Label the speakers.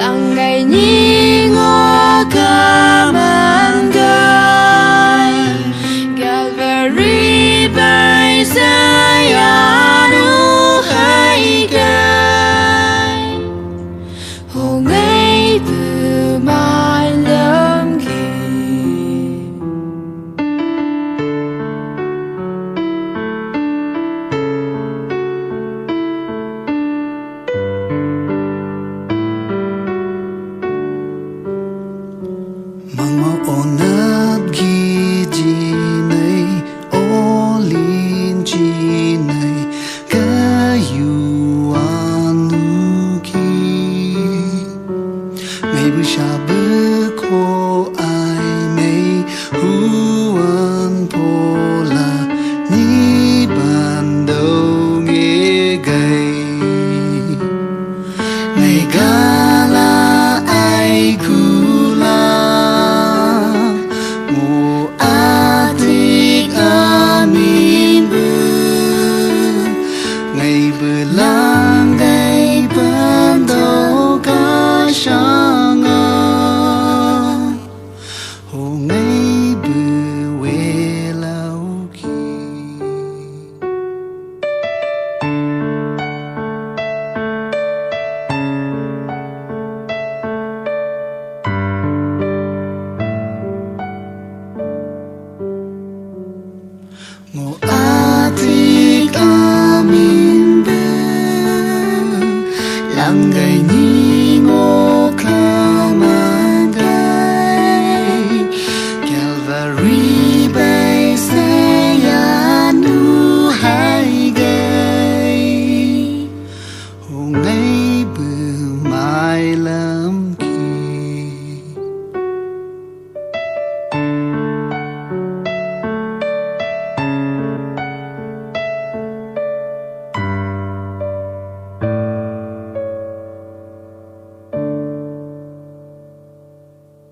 Speaker 1: rằng ngày nhí ngô ca man gai Calvary by Zion hai gai hồ ngay từ mai lâm kỳ
Speaker 2: mang mau onat gi ji này o lin ji này ca yu anu ki Ngebü